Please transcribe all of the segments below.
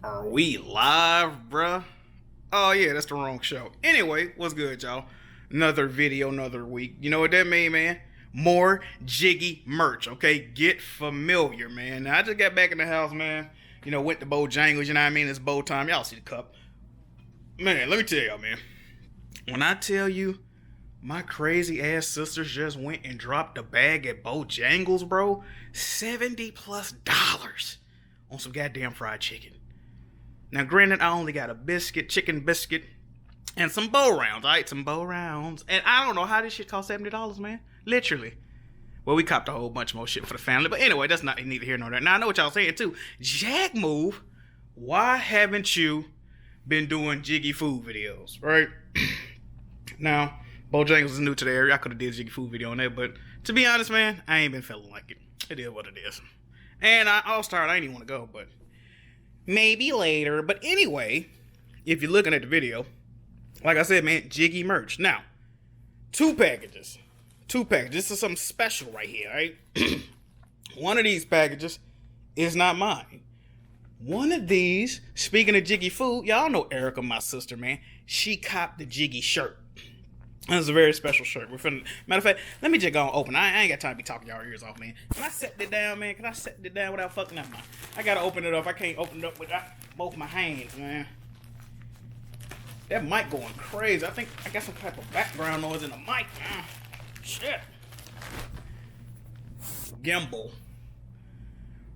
Are we live, bruh? Oh, yeah, that's the wrong show. Anyway, what's good, y'all? Another video, another week. You know what that mean, man? More Jiggy merch, okay? Get familiar, man. Now, I just got back in the house, man. You know, went to Bojangles, you know what I mean? It's bow time. Y'all see the cup. Man, let me tell y'all, man. When I tell you, my crazy ass sisters just went and dropped a bag at Bojangles, bro. $70+ on some goddamn fried chicken. Now, granted, I only got a biscuit, chicken biscuit, and some bow rounds, alright? Some bow rounds. And I don't know how this shit cost $70, man. Literally. Well, we copped a whole bunch more shit for the family. But anyway, that's not neither here nor there. Now, I know what y'all saying, too. Jag move, why haven't you been doing Jiggy food videos, right? Now, Bojangles is new to the area. I could have did a Jiggy food video on that, but to be honest, man, I ain't been feeling like it. It is what it is. And I ain't even want to go, but maybe later. But anyway, if you're looking at the video, like I said, man, Jiggy merch. Now, two packages. This is something special right here, right? One of these packages is not mine. One of these, speaking of Jiggy food, y'all know Erica, my sister, man. She copped the Jiggy shirt. It's a very special shirt. Matter of fact, let me just go and open. I ain't got time to be talking y'all ears off, man. Can I set it down, man? Can I set it down without fucking up, man? I gotta open it up. I can't open it up with both my hands, man. That mic going crazy. I think I got some type of background noise in the mic, man. Shit. Gimbal.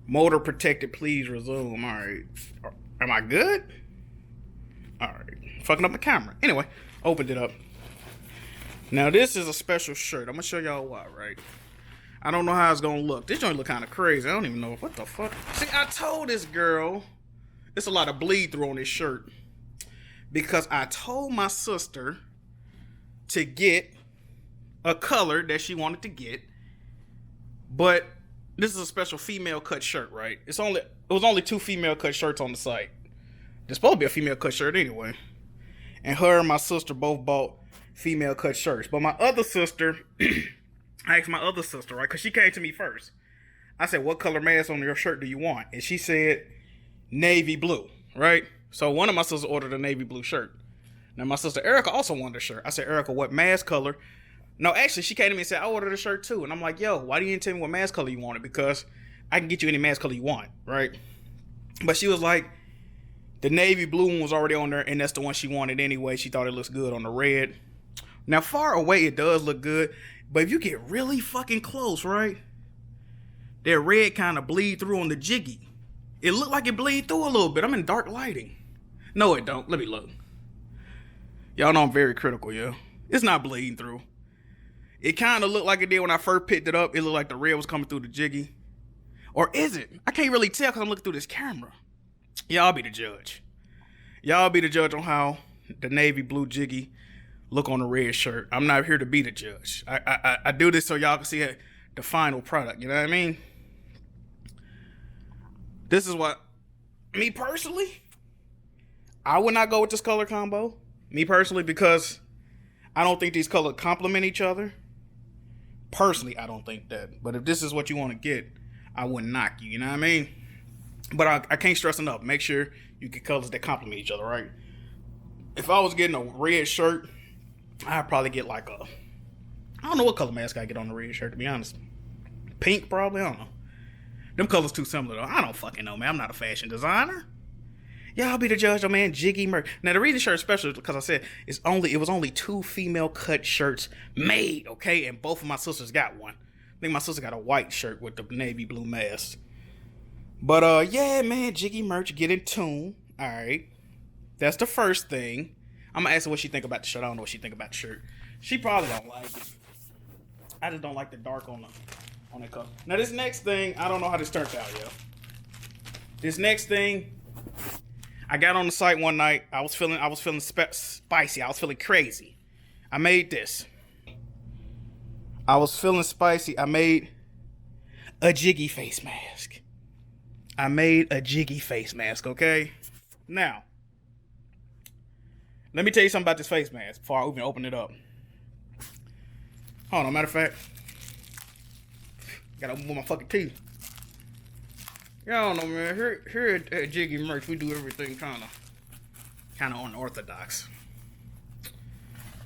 Motor protected, please resume. Alright. Am I good? Alright. Fucking up the camera. Anyway, opened it up. Now, this is a special shirt. I'm going to show y'all why, right? I don't know how it's going to look. This joint look kind of crazy. I don't even know. What the fuck? See, I told this girl, it's a lot of bleed through on this shirt. Because I told my sister to get a color that she wanted to get. But this is a special female cut shirt, right? It was only 2 female cut shirts on the site. There's supposed to be a female cut shirt anyway. And her and my sister both bought female cut shirts. But my other sister, I asked my other sister, right? Because she came to me first. I said, what color mask on your shirt do you want? And she said, navy blue, right? So one of my sisters ordered a navy blue shirt. Now my sister Erica also wanted a shirt. I said, Erica, what mask color? No, actually, she came to me and said, I ordered a shirt too. And I'm like, yo, why didn't you tell me what mask color you wanted? Because I can get you any mask color you want, right? But she was like, the navy blue one was already on there, and that's the one she wanted anyway. She thought it looks good on the red. Now, far away, it does look good, but if you get really fucking close, right, that red kind of bleed through on the Jiggy. It looked like it bleed through a little bit. I'm in dark lighting. No, it don't. Let me look. Y'all know I'm very critical, yo. It's not bleeding through. It kind of looked like it did when I first picked it up. It looked like the red was coming through the Jiggy. Or is it? I can't really tell because I'm looking through this camera. Y'all be the judge. Y'all be the judge on how the navy blue Jiggy look on the red shirt. I'm not here to be the judge. I do this so y'all can see the final product. You know what I mean? This is what, me personally, I would not go with this color combo. Me personally, because I don't think these colors complement each other. Personally, I don't think that. But if this is what you want to get, I wouldn't knock you. You know what I mean? But I can't stress enough. Make sure you get colors that complement each other, right? If I was getting a red shirt, I'd probably get like I don't know what color mask I get on the red shirt, to be honest. Pink, probably. I don't know. Them colors too similar, though. I don't fucking know, man. I'm not a fashion designer. Y'all be the judge, oh man. Jiggy merch. Now, the reason the shirt is special is because I said it was only 2 female cut shirts made, okay? And both of my sisters got one. I think my sister got a white shirt with the navy blue mask. But, yeah, man, Jiggy merch, get in tune. All right. That's the first thing. I'm going to ask her what she think about the shirt. I don't know what she think about the shirt. She probably don't like it. I just don't like the dark on the color. Now, this next thing, I don't know how this turned out, yo. This next thing, I got on the site one night. I was feeling spicy. I was feeling crazy. I made this. I was feeling spicy. I made a Jiggy face mask. Okay? Now, let me tell you something about this face mask before I even open it up. Hold on, matter of fact, gotta open with my fucking teeth. Y'all know, man. Here at Jiggy Merch, we do everything kind of unorthodox.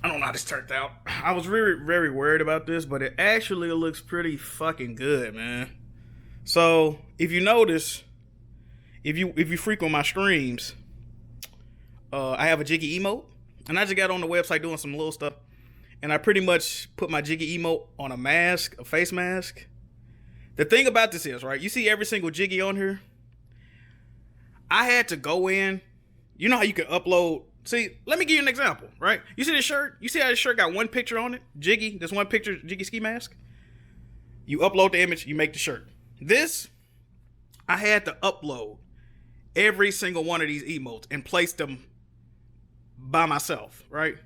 I don't know how this turned out. I was very, very worried about this, but it actually looks pretty fucking good, man. So if you notice, if you frequent my streams, I have a Jiggy emote, and I just got on the website doing some little stuff, and I pretty much put my Jiggy emote on a mask, a face mask. The thing about this is, right, you see every single Jiggy on here. I had to go in. You know how you can upload. See, let me give you an example, right? You see this shirt? You see how this shirt got one picture on it? Jiggy, this one picture, Jiggy ski mask. You upload the image, you make the shirt. This, I had to upload every single one of these emotes and place them by myself, right?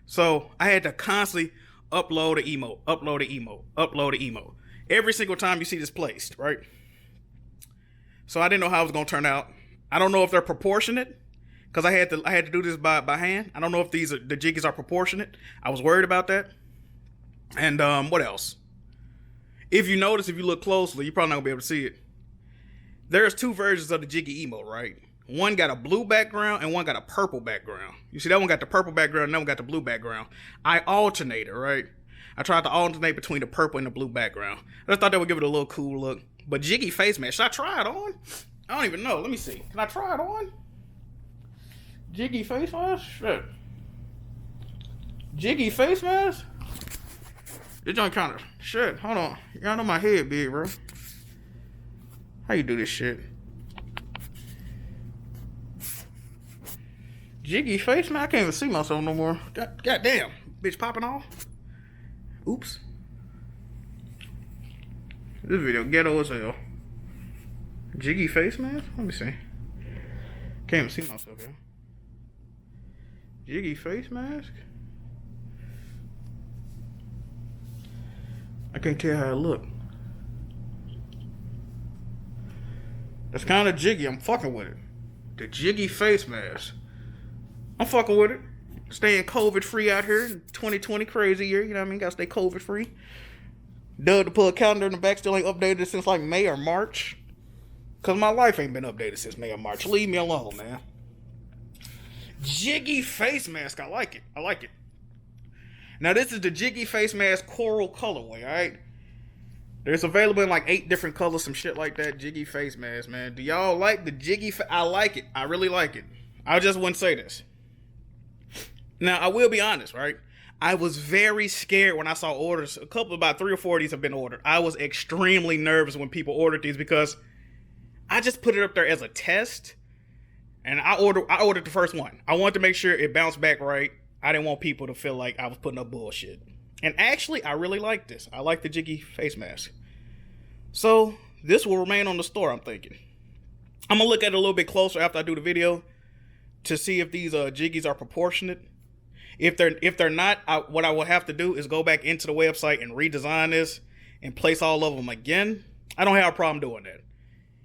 So I had to constantly upload an emote, upload an emote, upload an emote. Every single time you see this placed, right? So I didn't know how it was gonna turn out. I don't know if they're proportionate, because I had to do this by hand. I don't know if the Jiggies are proportionate. I was worried about that. And what else? If you notice, if you look closely, you're probably not gonna be able to see it. There's two versions of the Jiggy emote, right? One got a blue background and one got a purple background. You see, that one got the purple background and that one got the blue background. I alternated, right? I tried to alternate between the purple and the blue background. I just thought that would give it a little cool look. But Jiggy face mask, should I try it on? I don't even know. Let me see. Can I try it on? Jiggy face mask? Shit. Jiggy face mask? This joint kind of shit. Hold on. Y'all know my head big, bro. How you do this shit? Jiggy face mask? I can't even see myself no more. God damn. Bitch popping off. Oops. This video ghetto as hell. Jiggy face mask? Let me see. Can't even see myself here. Jiggy face mask? I can't tell how it look. That's kind of jiggy. I'm fucking with it. The Jiggy face mask. I'm fucking with it. Staying COVID free out here in 2020, crazy year. You know what I mean? Gotta stay COVID free. Doug to put a calendar in the back still ain't updated since like May or March. Cause my life ain't been updated since May or March. Leave me alone, man. Jiggy face mask. I like it. I like it. Now this is the Jiggy face mask coral colorway, alright? There's available in like 8 different colors, some shit like that. Jiggy face mask, man. Do y'all like the Jiggy? I like it. I really like it. I just wouldn't say this. Now, I will be honest, right? I was very scared when I saw orders. About 3 or 4 of these have been ordered. I was extremely nervous when people ordered these because I just put it up there as a test. And I ordered the first one. I wanted to make sure it bounced back right. I didn't want people to feel like I was putting up bullshit. And actually, I really like this. I like the Jiggy face mask. So, this will remain on the store, I'm thinking. I'm going to look at it a little bit closer after I do the video to see if these Jiggies are proportionate. If they're not, what I will have to do is go back into the website and redesign this and place all of them again. I don't have a problem doing that.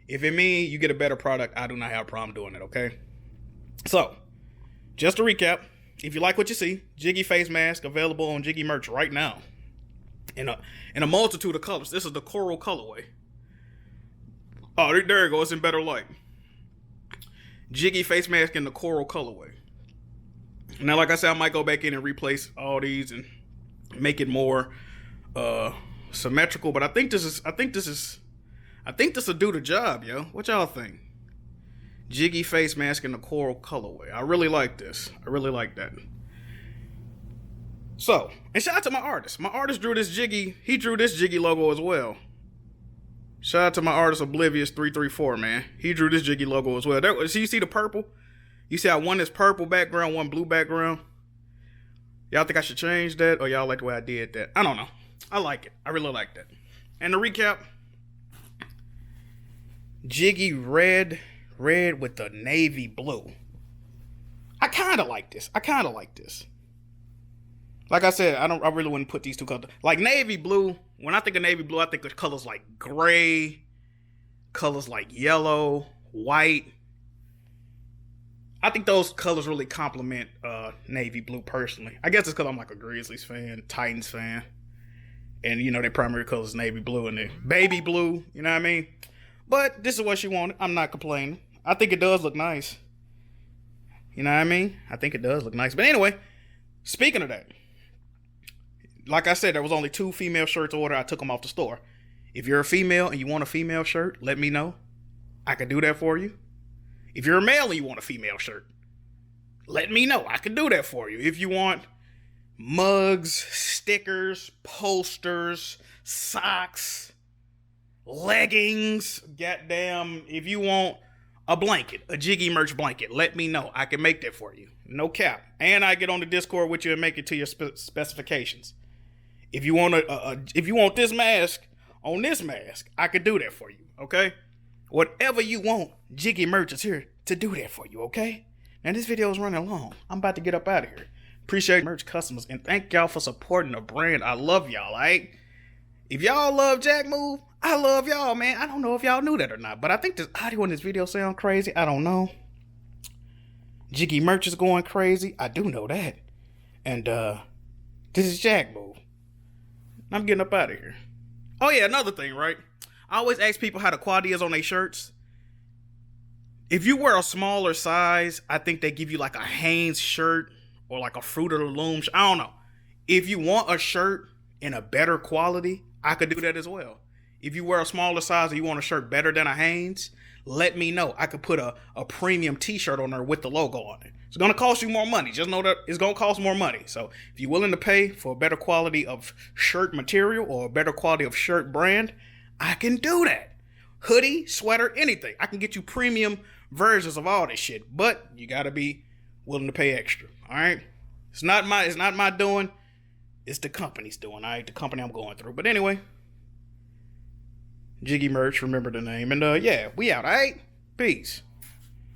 If it means you get a better product, I do not have a problem doing it, okay? So, just to recap, if you like what you see, Jiggy face mask available on Jiggy merch right now. In a multitude of colors. This is the coral colorway. Oh, there you go. It's in better light. Jiggy face mask in the coral colorway. Now, like I said, I might go back in and replace all these and make it more symmetrical. But I think this will do the job, yo. What y'all think? Jiggy face mask in the coral colorway. I really like this. I really like that. So, and shout out to my artist. My artist drew this Jiggy. He drew this Jiggy logo as well. Shout out to my artist Oblivious334, man. He drew this Jiggy logo as well. So you see the purple? You see how one is purple background, one blue background? Y'all think I should change that? Or y'all like the way I did that? I don't know. I like it. I really like that. And to recap, Jiggy red with the navy blue. I kind of like this. Like I said, I really wouldn't put these two colors. Like navy blue, when I think of navy blue, I think of colors like gray, colors like yellow, white. I think those colors really complement navy blue personally. I guess it's because I'm like a Grizzlies fan, Titans fan. And, you know, their primary color is navy blue and the baby blue. You know what I mean? But this is what she wanted. I'm not complaining. I think it does look nice. You know what I mean? I think it does look nice. But anyway, speaking of that, like I said, there was only 2 female shirts ordered. I took them off the store. If you're a female and you want a female shirt, let me know. I can do that for you. If you're a male and you want a female shirt, let me know. I can do that for you. If you want mugs, stickers, posters, socks, leggings, goddamn, if you want a blanket, a Jiggy merch blanket, let me know. I can make that for you. No cap. And I get on the Discord with you and make it to your specifications. If you want if you want this mask on this mask, I could do that for you. Okay? Whatever you want, Jiggy merch is here to do that for you. Okay? Now this video is running long. I'm about to get up out of here. Appreciate merch customers and thank y'all for supporting the brand. I love y'all. Alright? If y'all love Jack Move, I love y'all, man. I don't know if y'all knew that or not, but I think this audio in this video sound crazy. I don't know. Jiggy merch is going crazy. I do know that. And this is Jack Move. I'm getting up out of here. Oh yeah, another thing, right? I always ask people how the quality is on their shirts. If you wear a smaller size, I think they give you like a Hanes shirt or like a Fruit of the Loom shirt. I don't know. If you want a shirt in a better quality, I could do that as well. If you wear a smaller size and you want a shirt better than a Hanes, let me know. I could put a premium t-shirt on there with the logo on it. It's going to cost you more money. Just know that it's going to cost more money. So if you're willing to pay for a better quality of shirt material or a better quality of shirt brand, I can do that. Hoodie, sweater, anything. I can get you premium versions of all this shit. But you got to be willing to pay extra. All right? It's not my doing. It's the company's doing. All right? The company I'm going through. But anyway, Jiggy merch, remember the name. And yeah, we out. All right? Peace.